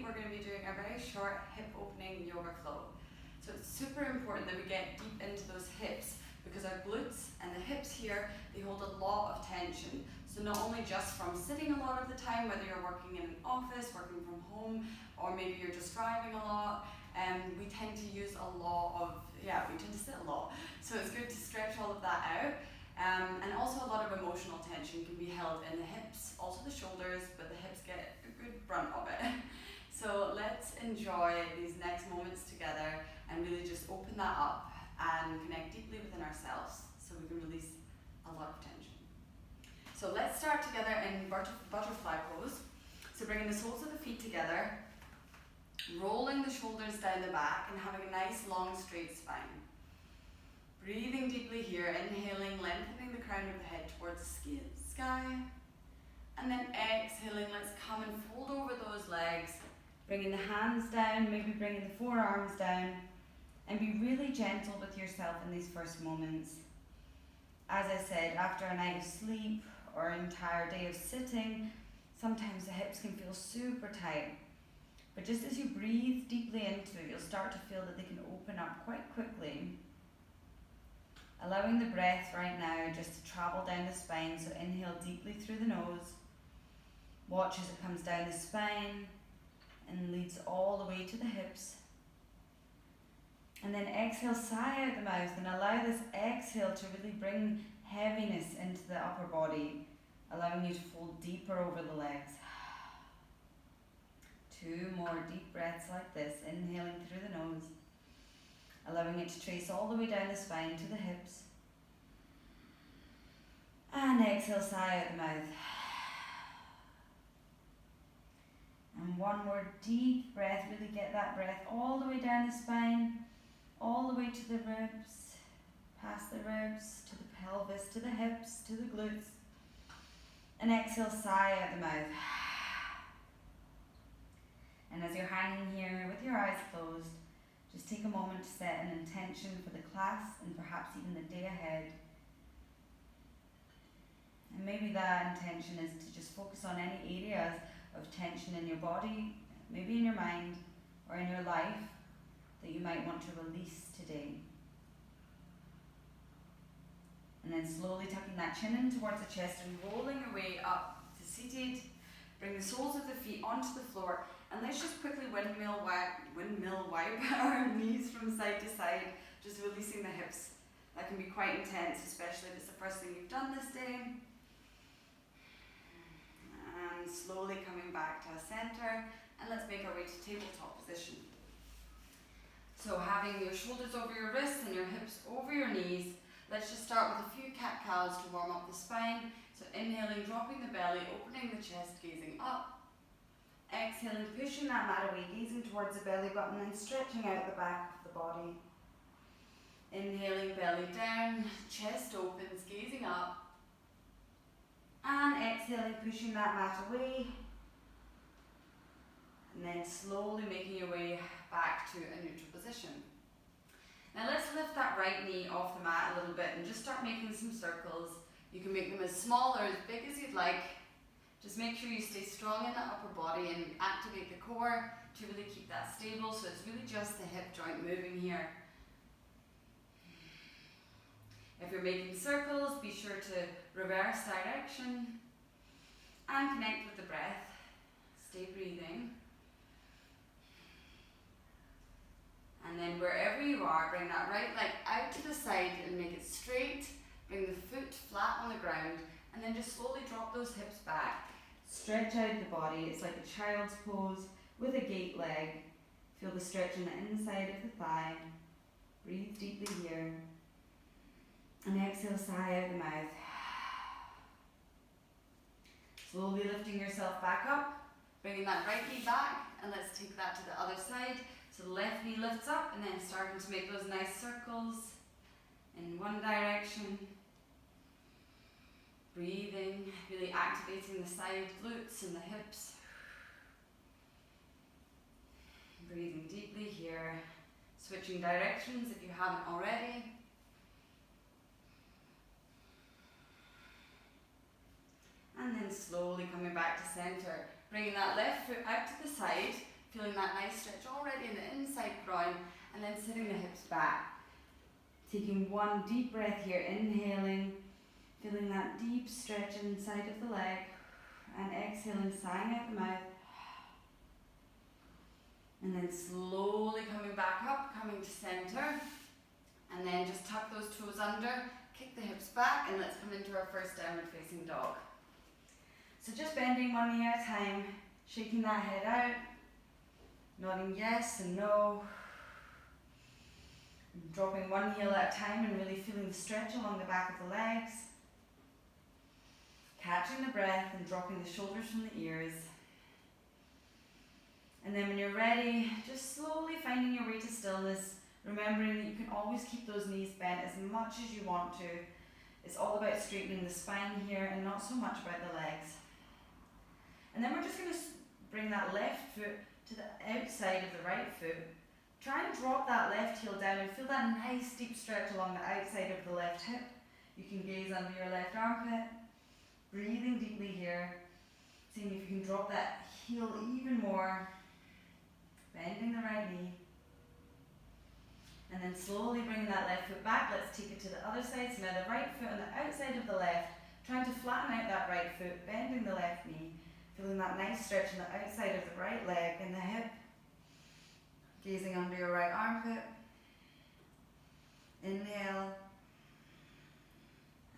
we're going to be doing a very short hip opening yoga flow. So it's super important that we get deep into those hips because our glutes and the hips here, they hold a lot of tension. So not only just from sitting a lot of the time, whether you're working in an office, working from home, or maybe you're just driving a lot, we tend to use a lot of, we tend to sit a lot. So it's good to stretch all of that out. And also a lot of emotional tension can be held in the hips, also the shoulders, but the hips get a good brunt of it. So let's enjoy these next moments together and really just open that up and connect deeply within ourselves so we can release a lot of tension. So let's start together in butterfly pose. So bringing the soles of the feet together, rolling the shoulders down the back and having a nice long straight spine. Breathing deeply here, inhaling, lengthening the crown of the head towards the sky. And then exhaling, let's come and fold over those legs, bringing the hands down, maybe bringing the forearms down, and be really gentle with yourself in these first moments. As I said, after a night of sleep or an entire day of sitting, sometimes the hips can feel super tight. But just as you breathe deeply into it, you'll start to feel that they can open up quite quickly. Allowing the breath right now just to travel down the spine, so inhale deeply through the nose. Watch as it comes down the spine and leads all the way to the hips. And then exhale, sigh out the mouth and allow this exhale to really bring heaviness into the upper body, allowing you to fold deeper over the legs. 2 more deep breaths like this, inhaling through the nose, allowing it to trace all the way down the spine to the hips. And exhale, sigh out the mouth. And 1 more deep breath, really get that breath all the way down the spine, all the way to the ribs, past the ribs, to the pelvis, to the hips, to the glutes. And exhale, sigh out the mouth. And as you're hanging here with your eyes closed, just take a moment to set an intention for the class and perhaps even the day ahead. And maybe that intention is to just focus on any areas of tension in your body, maybe in your mind or in your life that you might want to release today. And then slowly tucking that chin in towards the chest and rolling your way up to seated. Bring the soles of the feet onto the floor, and let's just quickly windmill wipe our knees from side to side, just releasing the hips. That can be quite intense, especially if it's the first thing you've done this day. And slowly coming back to a center, and let's make our way to tabletop position. So having your shoulders over your wrists and your hips over your knees, let's just start with a few cat-cows to warm up the spine. So inhaling, dropping the belly, opening the chest, gazing up. Exhaling, pushing that mat away, gazing towards the belly button and stretching out the back of the body. Inhaling, belly down, chest opens, gazing up. And exhaling, pushing that mat away. And then slowly making your way back to a neutral position. Now let's lift that right knee off the mat a little bit and just start making some circles. You can make them as small or as big as you'd like. Just make sure you stay strong in that upper body and activate the core to really keep that stable. So it's really just the hip joint moving here. If you're making circles, be sure to reverse direction and connect with the breath. Stay breathing. And then wherever you are, bring that right leg out to the side and make it straight. Bring the foot flat on the ground and then just slowly drop those hips back. Stretch out the body. It's like a child's pose with a gate leg. Feel the stretch on the inside of the thigh. Breathe deeply here. And exhale, sigh out the mouth. Slowly lifting yourself back up. Bringing that right knee back and let's take that to the other side. So the left knee lifts up and then starting to make those nice circles in one direction. Breathing, really activating the side glutes and the hips. Breathing deeply here. Switching directions if you haven't already. And then slowly coming back to center. Bringing that left foot out to the side. Feeling that nice stretch already in the inside groin, and then sitting the hips back. Taking one deep breath here, inhaling, feeling that deep stretch inside of the leg, and exhaling, sighing out the mouth. And then slowly coming back up, coming to center, and then just tuck those toes under, kick the hips back, and let's come into our first downward facing dog. So just bending one knee at a time, shaking that head out, nodding yes and no, dropping one heel at a time and really feeling the stretch along the back of the legs, catching the breath and dropping the shoulders from the ears. And then when you're ready, just slowly finding your way to stillness, remembering that you can always keep those knees bent as much as you want to. It's all about straightening the spine here and not so much about the legs. And then we're just going to bring that left foot to the outside of the right foot. Try and drop that left heel down and feel that nice deep stretch along the outside of the left hip. You can gaze under your left armpit, breathing deeply here, seeing if you can drop that heel even more, bending the right knee, and then slowly bringing that left foot back. Let's take it to the other side. So now the right foot on the outside of the left, trying to flatten out that right foot, bending the left knee, feeling that nice stretch on the outside of the right leg and the hip, gazing under your right armpit. Inhale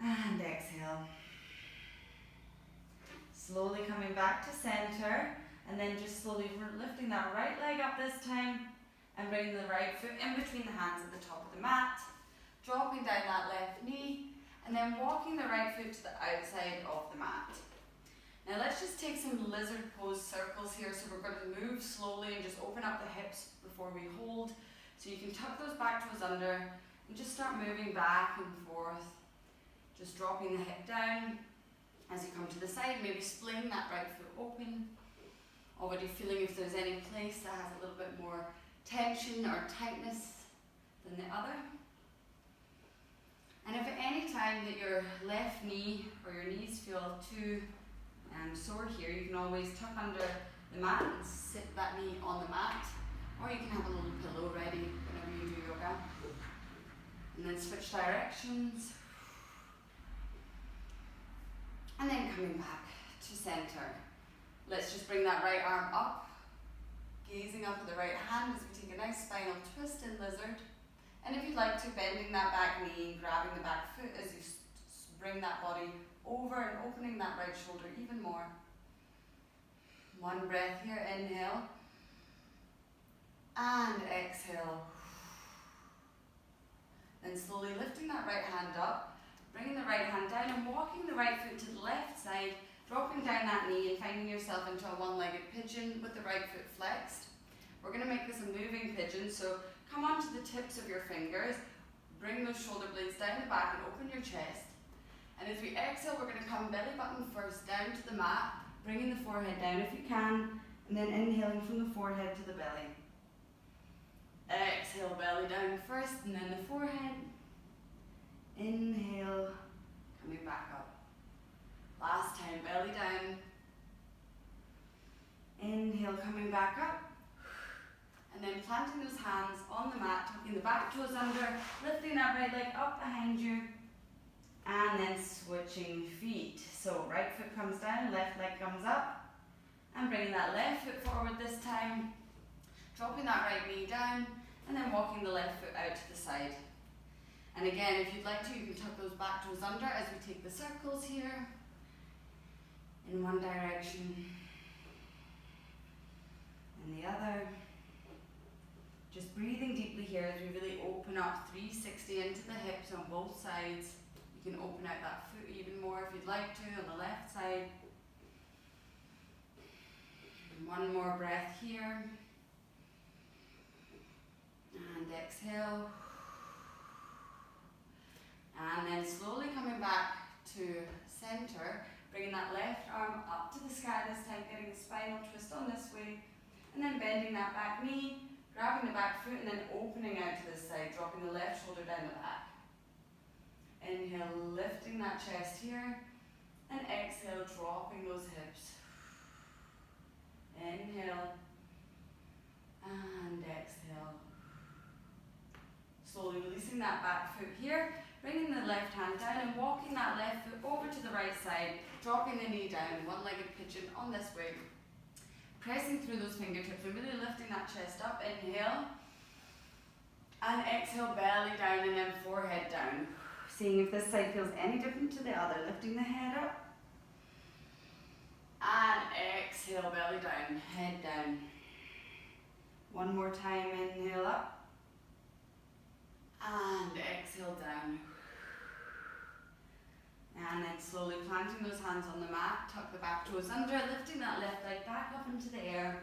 and exhale. Slowly coming back to center, and then just slowly lifting that right leg up this time and bringing the right foot in between the hands at the top of the mat, dropping down that left knee, and then walking the right foot to the outside of the mat. Now let's just take some lizard pose circles here. So we're going to move slowly and just open up the hips before we hold. So you can tuck those back toes under and just start moving back and forth, just dropping the hip down. As you come to the side, maybe splaying that right foot open, already feeling if there's any place that has a little bit more tension or tightness than the other. And if at any time that your left knee or your knees feel too sore here, you can always tuck under the mat and sit that knee on the mat, or you can have a little pillow ready whenever you do yoga. And then switch directions. And then coming back to center. Let's just bring that right arm up, gazing up at the right hand as we take a nice spinal twist in lizard. And if you'd like to, bending that back knee, grabbing the back foot as you bring that body over and opening that right shoulder even more. One breath here, inhale. And exhale. Then slowly lifting that right hand up, bringing the right hand down and walking the right foot to the left side, dropping down that knee and finding yourself into a one-legged pigeon with the right foot flexed. We're going to make this a moving pigeon, so come onto the tips of your fingers, bring those shoulder blades down the back and open your chest. And as we exhale, we're going to come belly button first down to the mat, bringing the forehead down if you can, and then inhaling from the forehead to the belly. Exhale, belly down first, and then the forehead. Inhale, coming back up. Last time, belly down. Inhale, coming back up. And then planting those hands on the mat, tucking the back toes under, lifting that right leg up behind you, and then switching feet. So right foot comes down, left leg comes up, and bringing that left foot forward this time, dropping that right knee down, and then walking the left foot out to the side. And again, if you'd like to, you can tuck those back toes under as we take the circles here, in one direction, and the other. Just breathing deeply here as we really open up 360 into the hips on both sides. You can open out that foot even more if you'd like to on the left side. And one more breath here. And exhale. And then slowly coming back to center, bringing that left arm up to the sky this time, getting a spinal twist on this way. And then bending that back knee, grabbing the back foot and then opening out to this side, dropping the left shoulder down the back. Inhale, lifting that chest here, and exhale, dropping those hips. Inhale, Slowly releasing that back foot here, bringing the left hand down and walking that left foot over to the right side, dropping the knee down, one-legged pigeon on this way. Pressing through those fingertips and really lifting that chest up, inhale. And exhale, belly down and then forehead down. Seeing if this side feels any different to the other, lifting the head up. And exhale, belly down, head down. One more time, inhale up. And exhale down. And then slowly planting those hands on the mat, tuck the back toes under, lifting that left leg back up into the air.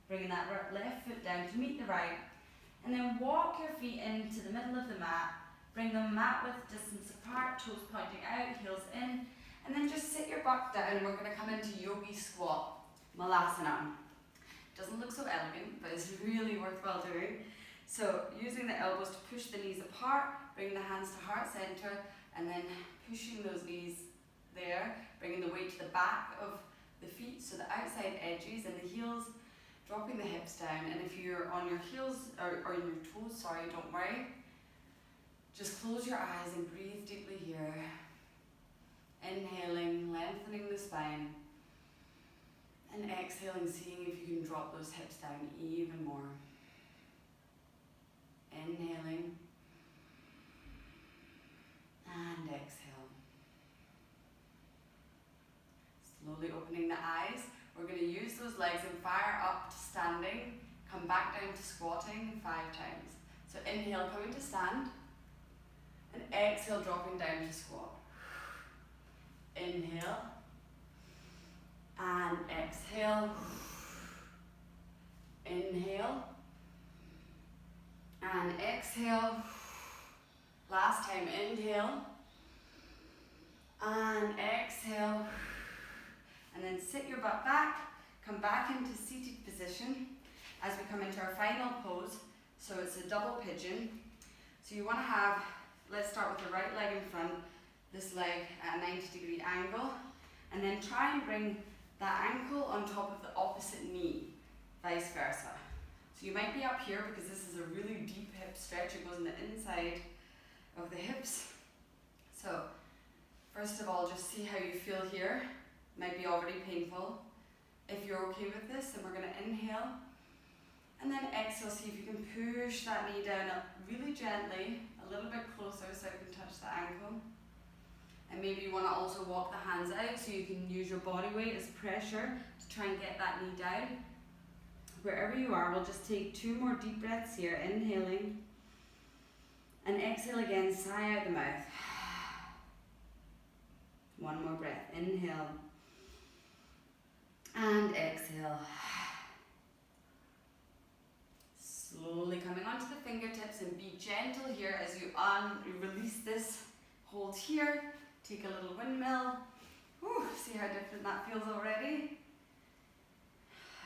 Bringing that left foot down to meet the right. And then walk your feet into the middle of the mat. Bring them mat width distance apart, toes pointing out, heels in. And then just sit your butt down and we're going to come into yogi squat, malasana. Doesn't look so elegant, but it's really worthwhile doing. So using the elbows to push the knees apart, bring the hands to heart center, and then pushing those knees there, bringing the weight to the back of the feet, so the outside edges and the heels, dropping the hips down. And if you're on your heels, or on your toes, sorry, don't worry. Just close your eyes and breathe deeply here. Inhaling, lengthening the spine. And exhaling, seeing if you can drop those hips down even more. Inhaling. And exhale. Slowly opening the eyes. We're going to use those legs and fire up to standing. Come back down to squatting 5 times. So inhale, coming to stand. And exhale, dropping down to squat. Inhale. And exhale. Inhale. And exhale. Last time, inhale. And exhale. And then sit your butt back. Come back into seated position as we come into our final pose. So it's a double pigeon. So you want to have, let's start with the right leg in front, this leg at a 90-degree angle. And then try and bring that ankle on top of the opposite knee, vice versa. So you might be up here because this is a really deep hip stretch. It goes in the inside of the hips. So first of all, just see how you feel here. Might be already painful. If you're okay with this, then we're going to inhale. And then exhale, see if you can push that knee down really gently, a little bit closer so I can touch the ankle. And maybe you want to also walk the hands out so you can use your body weight as pressure to try and get that knee down. Wherever you are, we'll just take 2 more deep breaths here, inhaling. And exhale again, sigh out the mouth. 1 more breath, inhale. And exhale. Slowly coming onto the fingertips and be gentle here as you release this. Hold here. Take a little windmill. Whew, see how different that feels already.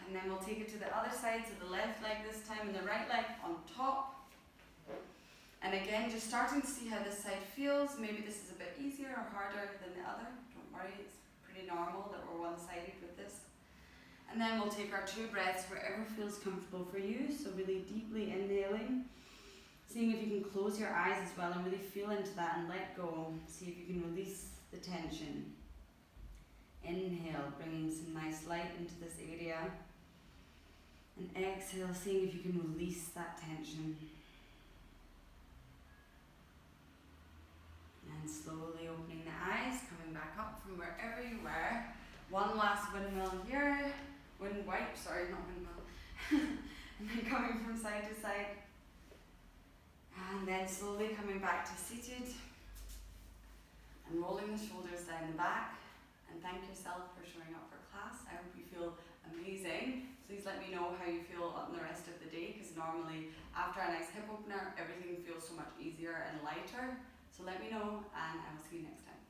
And then we'll take it to the other side, so the left leg this time and the right leg on top. And again, just starting to see how this side feels. Maybe this is a bit easier or harder than the other. Don't worry, it's pretty normal that we're one-sided with this. And then we'll take our 2 breaths wherever feels comfortable for you. So really deeply inhaling. Seeing if you can close your eyes as well and really feel into that and let go. See if you can release the tension. Inhale, bringing some nice light into this area. And exhale, seeing if you can release that tension. And slowly opening the eyes, coming back up from wherever you were. One last windmill here. Not windmill. And then coming from side to side. And then slowly coming back to seated. And rolling the shoulders down the back. And thank yourself for showing up for class. I hope you feel amazing. Please let me know how you feel on the rest of the day, because normally after a nice hip opener, everything feels so much easier and lighter. So let me know, and I will see you next time.